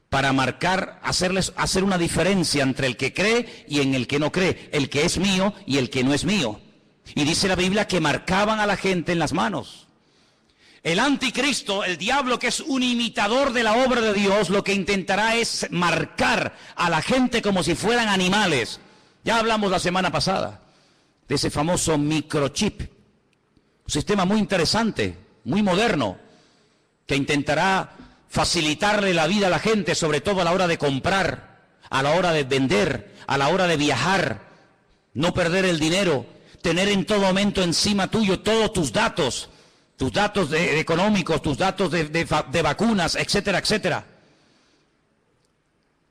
S1: para marcar, hacer una diferencia entre el que cree y en el que no cree, el que es mío y el que no es mío. Y dice la Biblia que marcaban a la gente en las manos. El anticristo, el diablo, que es un imitador de la obra de Dios, lo que intentará es marcar a la gente como si fueran animales. Ya hablamos la semana pasada de ese famoso microchip, un sistema muy interesante, muy moderno, que intentará facilitarle la vida a la gente, sobre todo a la hora de comprar, a la hora de vender, a la hora de viajar, no perder el dinero, tener en todo momento encima tuyo todos tus datos económicos, tus datos de vacunas, etcétera, etcétera.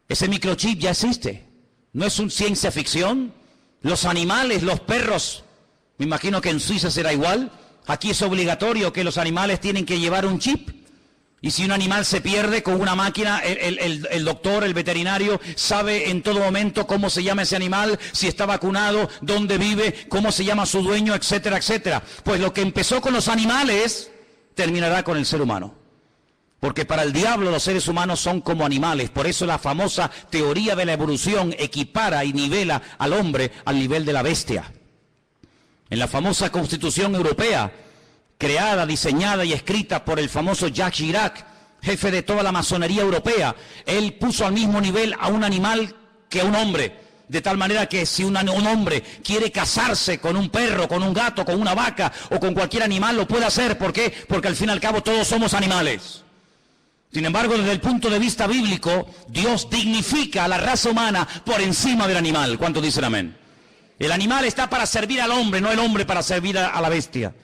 S1: Ese microchip ya existe. No es una ciencia ficción. Los animales, los perros, me imagino que en Suiza será igual. Aquí es obligatorio que los animales tienen que llevar un chip. Y si un animal se pierde con una máquina, el doctor, el veterinario, sabe en todo momento cómo se llama ese animal, si está vacunado, dónde vive, cómo se llama su dueño, etcétera, etcétera. Pues lo que empezó con los animales, terminará con el ser humano. Porque para el diablo los seres humanos son como animales. Por eso la famosa teoría de la evolución equipara y nivela al hombre al nivel de la bestia. En la famosa Constitución Europea, creada, diseñada y escrita por el famoso Jacques Chirac, jefe de toda la masonería europea, él puso al mismo nivel a un animal que a un hombre. De tal manera que si un hombre quiere casarse con un perro, con un gato, con una vaca o con cualquier animal, lo puede hacer. ¿Por qué? Porque al fin y al cabo todos somos animales. Sin embargo, desde el punto de vista bíblico, Dios dignifica a la raza humana por encima del animal. ¿Cuántos dicen amén? El animal está para servir al hombre, no el hombre para servir a la bestia.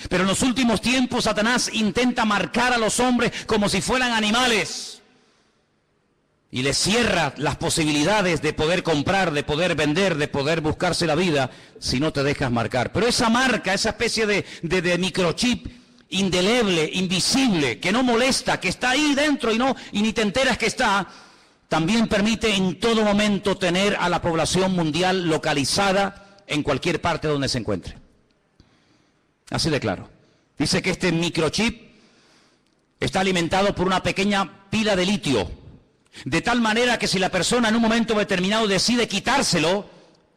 S1: Pero en los últimos tiempos Satanás intenta marcar a los hombres como si fueran animales. Y les cierra las posibilidades de poder comprar, de poder vender, de poder buscarse la vida si no te dejas marcar. Pero esa marca, esa especie de microchip indeleble, invisible, que no molesta, que está ahí dentro y ni te enteras que está, también permite en todo momento tener a la población mundial localizada en cualquier parte donde se encuentre. Así de claro. Dice que este microchip está alimentado por una pequeña pila de litio, de tal manera que si la persona en un momento determinado decide quitárselo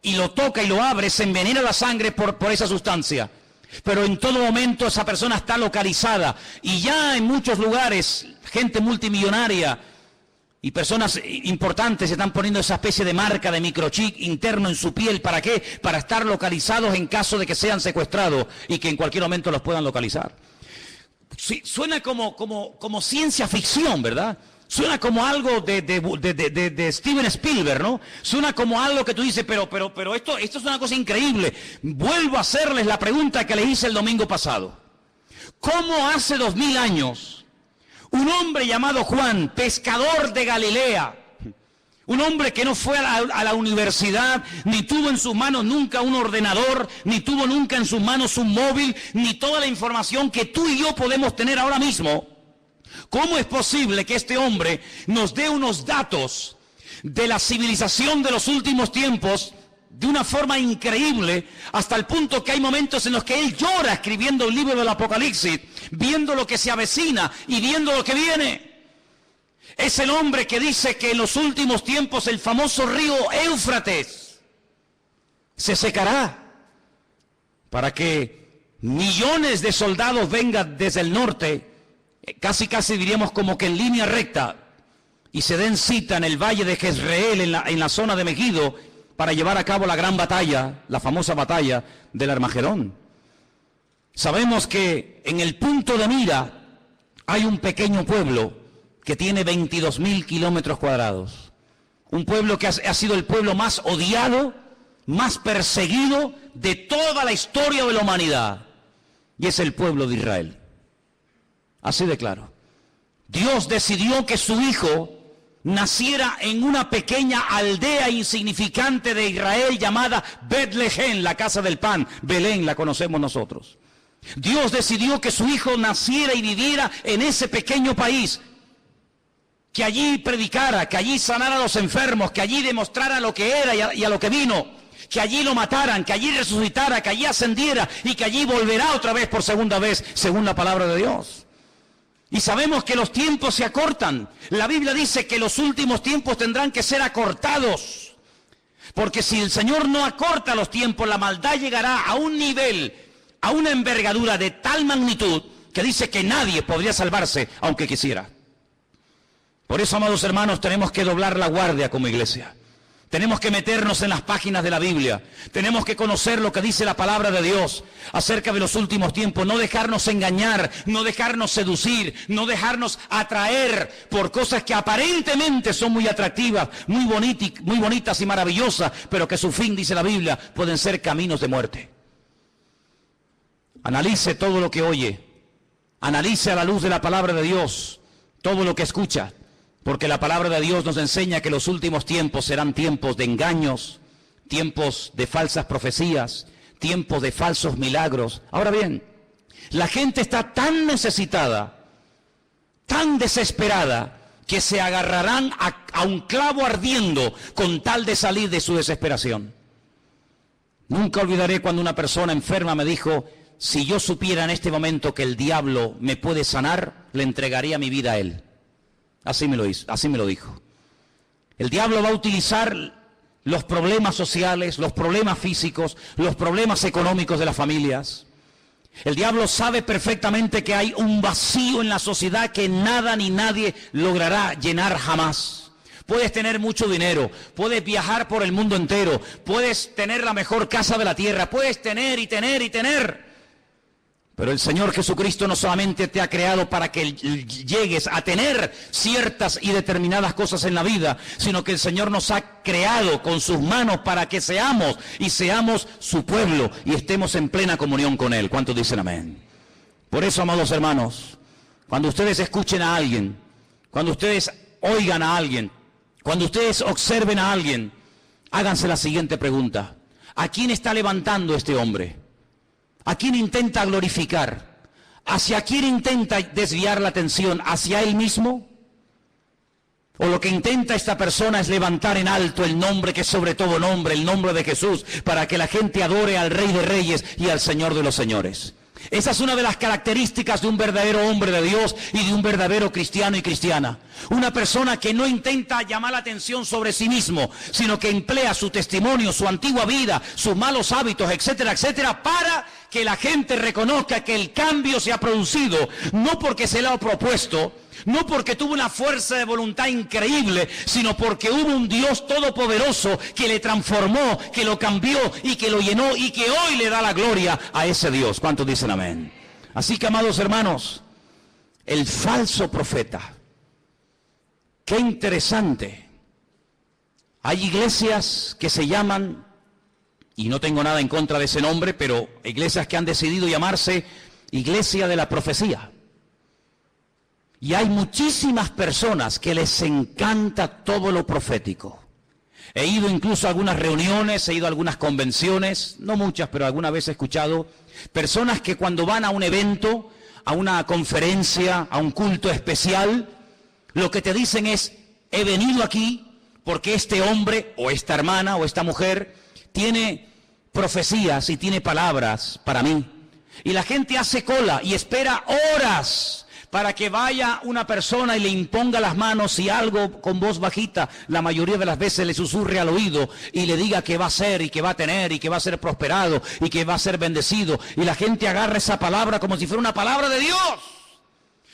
S1: y lo toca y lo abre, se envenena la sangre por esa sustancia. Pero en todo momento esa persona está localizada y ya en muchos lugares, gente multimillonaria y personas importantes se están poniendo esa especie de marca de microchip interno en su piel. ¿Para qué? Para estar localizados en caso de que sean secuestrados y que en cualquier momento los puedan localizar. Sí, suena como ciencia ficción, ¿verdad? Suena como algo de Steven Spielberg, ¿no? Suena como algo que tú dices, pero esto es una cosa increíble. Vuelvo a hacerles la pregunta que les hice el domingo pasado. ¿Cómo hace 2000 años un hombre llamado Juan, pescador de Galilea, un hombre que no fue a la universidad, ni tuvo en sus manos nunca un ordenador, ni tuvo nunca en sus manos un móvil, ni toda la información que tú y yo podemos tener ahora mismo? ¿Cómo es posible que este hombre nos dé unos datos de la civilización de los últimos tiempos de una forma increíble, hasta el punto que hay momentos en los que él llora escribiendo el libro del Apocalipsis, viendo lo que se avecina y viendo lo que viene? Es el hombre que dice que en los últimos tiempos el famoso río Éufrates se secará para que millones de soldados vengan desde el norte, casi diríamos como que en línea recta, y se den cita en el valle de Jezreel, en la zona de Megiddo, para llevar a cabo la gran batalla, la famosa batalla del Armagedón. Sabemos que en el punto de mira hay un pequeño pueblo que tiene 22.000 kilómetros cuadrados. Un pueblo que ha sido el pueblo más odiado, más perseguido de toda la historia de la humanidad. Y es el pueblo de Israel. Así de claro. Dios decidió que su hijo naciera en una pequeña aldea insignificante de Israel llamada Betlehem, la casa del pan. Belén la conocemos nosotros. Dios decidió que su hijo naciera y viviera en ese pequeño país, que allí predicara, que allí sanara a los enfermos, que allí demostrara lo que era y a lo que vino, que allí lo mataran, que allí resucitara, que allí ascendiera y que allí volverá otra vez por segunda vez, según la palabra de Dios. Y sabemos que los tiempos se acortan. La Biblia dice que los últimos tiempos tendrán que ser acortados. Porque si el Señor no acorta los tiempos, la maldad llegará a un nivel, a una envergadura de tal magnitud, que dice que nadie podría salvarse aunque quisiera. Por eso, amados hermanos, tenemos que doblar la guardia como iglesia. Tenemos que meternos en las páginas de la Biblia. Tenemos que conocer lo que dice la palabra de Dios acerca de los últimos tiempos. No dejarnos engañar, no dejarnos seducir, no dejarnos atraer por cosas que aparentemente son muy atractivas, muy bonitas y maravillosas, pero que su fin, dice la Biblia, pueden ser caminos de muerte. Analice todo lo que oye. Analice a la luz de la palabra de Dios todo lo que escucha. Porque la palabra de Dios nos enseña que los últimos tiempos serán tiempos de engaños, tiempos de falsas profecías, tiempos de falsos milagros. Ahora bien, la gente está tan necesitada, tan desesperada, que se agarrarán a un clavo ardiendo con tal de salir de su desesperación. Nunca olvidaré cuando una persona enferma me dijo, si yo supiera en este momento que el diablo me puede sanar, le entregaría mi vida a él. Así me lo hizo, así me lo dijo. El diablo va a utilizar los problemas sociales, los problemas físicos, los problemas económicos de las familias. El diablo sabe perfectamente que hay un vacío en la sociedad que nada ni nadie logrará llenar jamás. Puedes tener mucho dinero, puedes viajar por el mundo entero, puedes tener la mejor casa de la tierra, puedes tener y tener y tener. Pero el Señor Jesucristo no solamente te ha creado para que llegues a tener ciertas y determinadas cosas en la vida, sino que el Señor nos ha creado con sus manos para que seamos su pueblo y estemos en plena comunión con Él. ¿Cuántos dicen amén? Por eso, amados hermanos, cuando ustedes escuchen a alguien, cuando ustedes oigan a alguien, cuando ustedes observen a alguien, háganse la siguiente pregunta: ¿a quién está levantando este hombre? ¿A quién intenta glorificar? ¿Hacia quién intenta desviar la atención? ¿Hacia él mismo? ¿O lo que intenta esta persona es levantar en alto el nombre que es sobre todo nombre, el nombre de Jesús, para que la gente adore al Rey de Reyes y al Señor de los Señores? Esa es una de las características de un verdadero hombre de Dios y de un verdadero cristiano y cristiana. Una persona que no intenta llamar la atención sobre sí mismo, sino que emplea su testimonio, su antigua vida, sus malos hábitos, etcétera, etcétera, para que la gente reconozca que el cambio se ha producido, no porque se le ha propuesto, no porque tuvo una fuerza de voluntad increíble, sino porque hubo un Dios todopoderoso que le transformó, que lo cambió y que lo llenó y que hoy le da la gloria a ese Dios. ¿Cuántos dicen amén? Así que, amados hermanos, el falso profeta, qué interesante. Hay iglesias que se llaman, y no tengo nada en contra de ese nombre, pero iglesias que han decidido llamarse Iglesia de la Profecía. Y hay muchísimas personas que les encanta todo lo profético. He ido incluso a algunas reuniones, he ido a algunas convenciones, no muchas, pero alguna vez he escuchado personas que cuando van a un evento, a una conferencia, a un culto especial, lo que te dicen es: he venido aquí porque este hombre o esta hermana o esta mujer tiene profecías y tiene palabras para mí. Y la gente hace cola y espera horas para que vaya una persona y le imponga las manos y algo con voz bajita, la mayoría de las veces le susurre al oído y le diga que va a ser y que va a tener y que va a ser prosperado y que va a ser bendecido. Y la gente agarra esa palabra como si fuera una palabra de Dios,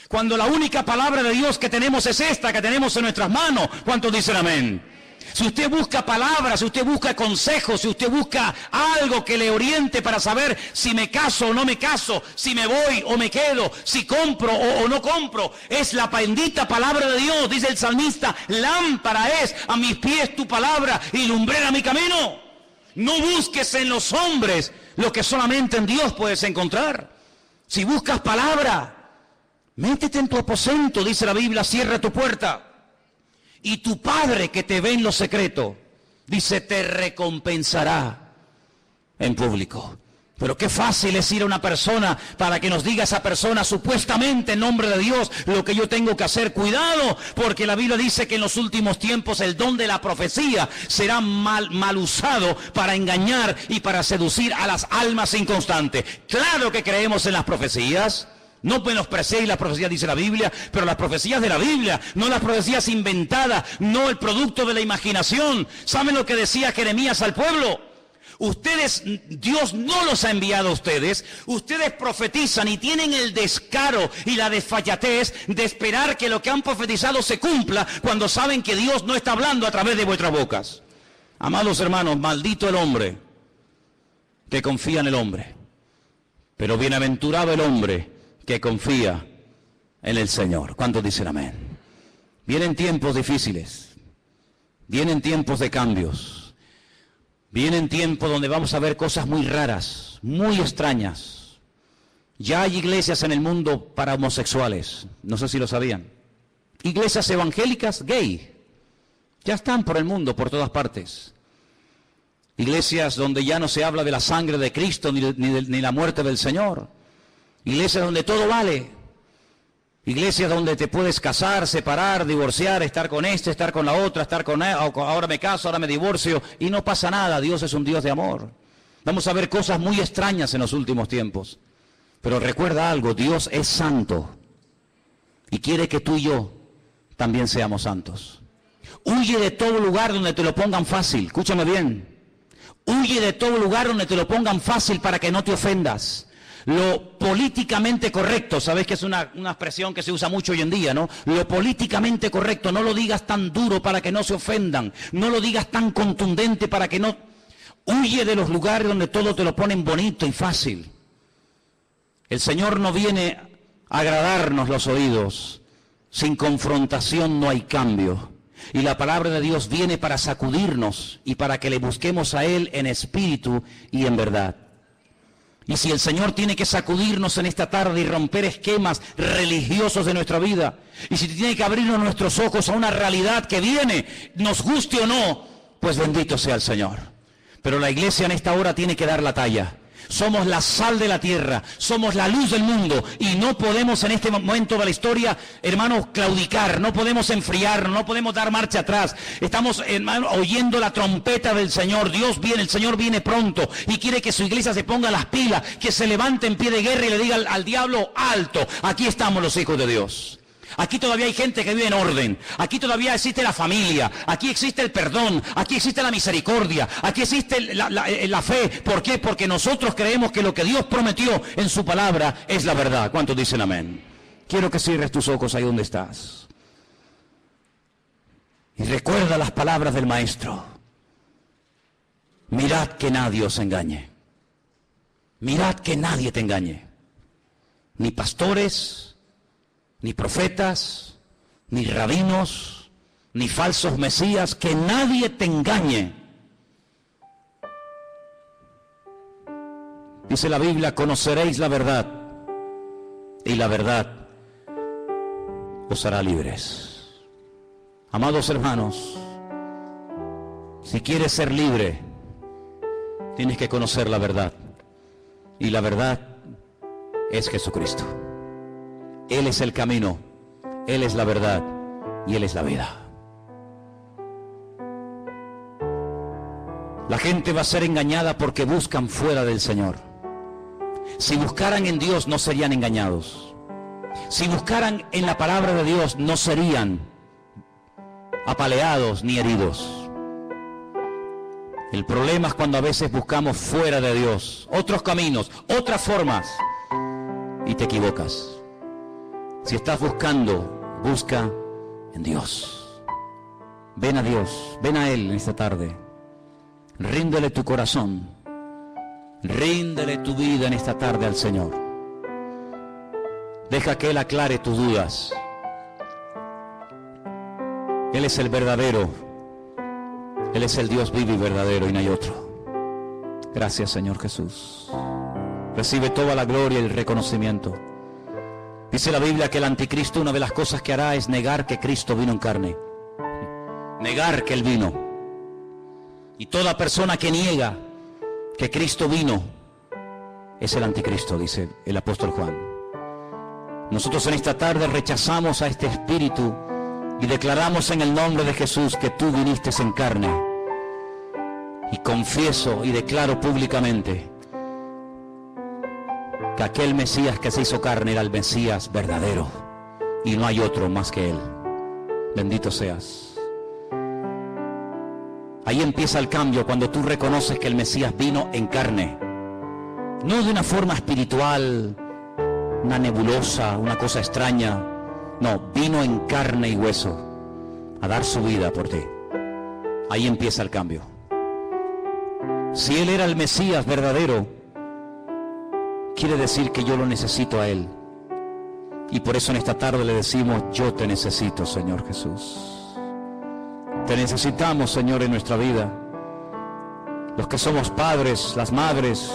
S1: cuando la única palabra de Dios que tenemos es esta, que tenemos en nuestras manos. ¿Cuántos dicen amén? Si usted busca palabras, si usted busca consejos, si usted busca algo que le oriente para saber si me caso o no me caso, si me voy o me quedo, si compro o no compro, es la bendita palabra de Dios. Dice el salmista: lámpara es a mis pies tu palabra y lumbrera mi camino. No busques en los hombres lo que solamente en Dios puedes encontrar. Si buscas palabra, métete en tu aposento, dice la Biblia, cierra tu puerta. Y tu Padre que te ve en lo secreto, dice, te recompensará en público. Pero qué fácil es ir a una persona para que nos diga esa persona, supuestamente en nombre de Dios, lo que yo tengo que hacer. Cuidado, porque la Biblia dice que en los últimos tiempos el don de la profecía será mal usado para engañar y para seducir a las almas inconstantes. Claro que creemos en las profecías. No menosprecéis las profecías, dice la Biblia, pero las profecías de la Biblia, no las profecías inventadas, no el producto de la imaginación. ¿Saben lo que decía Jeremías al pueblo? Ustedes, Dios no los ha enviado a ustedes, ustedes profetizan y tienen el descaro y la desfachatez de esperar que lo que han profetizado se cumpla cuando saben que Dios no está hablando a través de vuestras bocas. Amados hermanos, maldito el hombre que confía en el hombre, pero bienaventurado el hombre que confía en el Señor. ¿Cuántos dicen amén? Vienen tiempos difíciles, vienen tiempos de cambios, vienen tiempos donde vamos a ver cosas muy raras, muy extrañas. Ya hay iglesias en el mundo para homosexuales, no sé si lo sabían. Iglesias evangélicas gay, ya están por el mundo, por todas partes. Iglesias donde ya no se habla de la sangre de Cristo ni la muerte del Señor. Iglesias donde todo vale. Iglesias donde te puedes casar, separar, divorciar, estar con este, estar con la otra, estar con él, ahora me caso, ahora me divorcio y no pasa nada. Dios es un Dios de amor. Vamos a ver cosas muy extrañas en los últimos tiempos. Pero recuerda algo, Dios es santo. y quiere que tú y yo también seamos santos. Huye de todo lugar donde te lo pongan fácil, escúchame bien. Huye de todo lugar donde te lo pongan fácil para que no te ofendas. Lo políticamente correcto, sabes que es una expresión que se usa mucho hoy en día, ¿no? Lo políticamente correcto, no lo digas tan duro para que no se ofendan, no lo digas tan contundente para que no... Huye de los lugares donde todo te lo ponen bonito y fácil. El Señor no viene a agradarnos los oídos, sin confrontación no hay cambio. Y la palabra de Dios viene para sacudirnos y para que le busquemos a Él en espíritu y en verdad. Y si el Señor tiene que sacudirnos en esta tarde y romper esquemas religiosos de nuestra vida, y si tiene que abrirnos nuestros ojos a una realidad que viene, nos guste o no, pues bendito sea el Señor. Pero la iglesia en esta hora tiene que dar la talla. Somos la sal de la tierra, somos la luz del mundo y no podemos en este momento de la historia, hermanos, claudicar, no podemos enfriar, no podemos dar marcha atrás. Estamos, hermanos, oyendo la trompeta del Señor. Dios viene, el Señor viene pronto y quiere que su iglesia se ponga las pilas, que se levante en pie de guerra y le diga al diablo: alto, aquí estamos los hijos de Dios. Aquí todavía hay gente que vive en orden, aquí todavía existe la familia, aquí existe el perdón, aquí existe la misericordia, aquí existe la fe. ¿Por qué? Porque nosotros creemos que lo que Dios prometió en su palabra es la verdad. ¿Cuántos dicen amén? Quiero que cierres tus ojos ahí donde estás. Y recuerda las palabras del Maestro. Mirad que nadie os engañe. Mirad que nadie te engañe. Ni pastores, ni profetas, ni rabinos, ni falsos mesías, que nadie te engañe. Dice la Biblia: conoceréis la verdad, y la verdad os hará libres. Amados hermanos, si quieres ser libre, tienes que conocer la verdad, y la verdad es Jesucristo. Él es el camino, Él es la verdad y Él es la vida. La gente va a ser engañada porque buscan fuera del Señor. Si buscaran en Dios no serían engañados. Si buscaran en la palabra de Dios no serían apaleados ni heridos. El problema es cuando a veces buscamos fuera de Dios otros caminos, otras formas, y te equivocas. Si estás buscando, busca en Dios. Ven a Dios, ven a Él en esta tarde. Ríndele tu corazón. Ríndele tu vida en esta tarde al Señor. Deja que Él aclare tus dudas. Él es el verdadero. Él es el Dios vivo y verdadero y no hay otro. Gracias, Señor Jesús. Recibe toda la gloria y el reconocimiento. Dice la Biblia que el anticristo, una de las cosas que hará es negar que Cristo vino en carne. Negar que Él vino. Y toda persona que niega que Cristo vino es el anticristo, dice el apóstol Juan. Nosotros en esta tarde rechazamos a este espíritu y declaramos en el nombre de Jesús que tú viniste en carne. Y confieso y declaro públicamente que aquel Mesías que se hizo carne era el Mesías verdadero y no hay otro más que Él. Bendito seas. Ahí empieza el cambio cuando tú reconoces que el Mesías vino en carne, no de una forma espiritual, una nebulosa, una cosa extraña. No, vino en carne y hueso a dar su vida por ti. Ahí empieza el cambio. Si Él era el Mesías verdadero, quiere decir que yo lo necesito a Él. Y por eso en esta tarde le decimos: yo te necesito, Señor Jesús. Te necesitamos, Señor, en nuestra vida. Los que somos padres, las madres,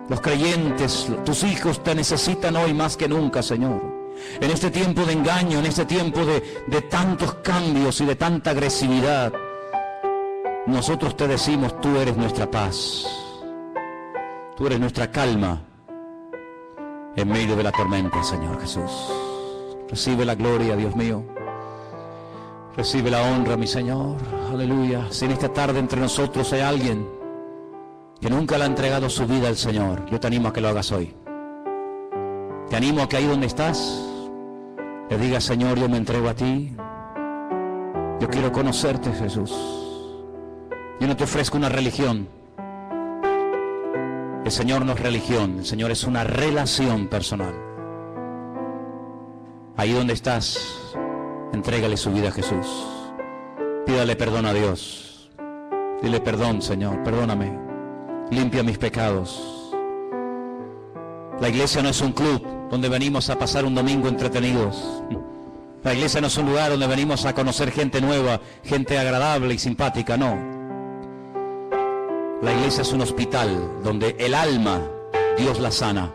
S1: los creyentes, tus hijos te necesitan hoy más que nunca, Señor. En este tiempo de engaño, en este tiempo de tantos cambios y de tanta agresividad, nosotros te decimos: tú eres nuestra paz. Tú eres nuestra calma en medio de la tormenta, Señor Jesús. Recibe la gloria, Dios mío. Recibe la honra, mi Señor. Aleluya. Si en esta tarde entre nosotros hay alguien que nunca le ha entregado su vida al Señor, yo te animo a que lo hagas hoy. Te animo a que ahí donde estás, le diga: Señor, yo me entrego a ti. Yo quiero conocerte, Jesús. Yo no te ofrezco una religión. El Señor no es religión, el Señor es una relación personal. Ahí donde estás, entrégale su vida a Jesús. Pídale perdón a Dios. Dile: perdón, Señor, perdóname. Limpia mis pecados. La iglesia no es un club donde venimos a pasar un domingo entretenidos. La iglesia no es un lugar donde venimos a conocer gente nueva, gente agradable y simpática, no. La iglesia es un hospital donde el alma, Dios la sana.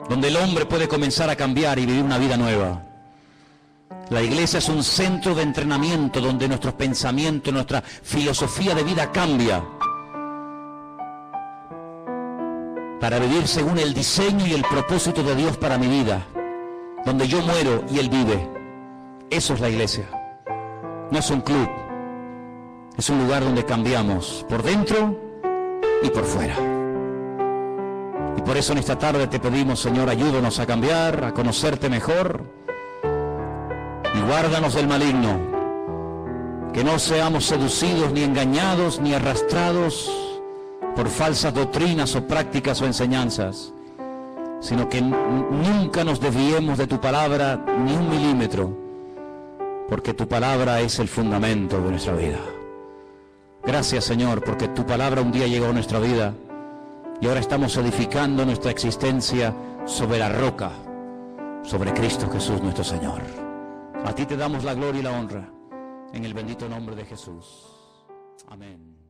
S1: Donde el hombre puede comenzar a cambiar y vivir una vida nueva. La iglesia es un centro de entrenamiento donde nuestros pensamientos, nuestra filosofía de vida cambia. Para vivir según el diseño y el propósito de Dios para mi vida. Donde yo muero y Él vive. Eso es la iglesia. No es un club. Es un lugar donde cambiamos por dentro y por fuera. Y por eso en esta tarde te pedimos, Señor, ayúdanos a cambiar, a conocerte mejor. Y guárdanos del maligno. Que no seamos seducidos, ni engañados, ni arrastrados por falsas doctrinas o prácticas o enseñanzas, sino que nunca nos desviemos de tu palabra ni un milímetro, porque tu palabra es el fundamento de nuestra vida. Gracias, Señor, porque tu palabra un día llegó a nuestra vida y ahora estamos edificando nuestra existencia sobre la roca, sobre Cristo Jesús nuestro Señor. A ti te damos la gloria y la honra, en el bendito nombre de Jesús. Amén.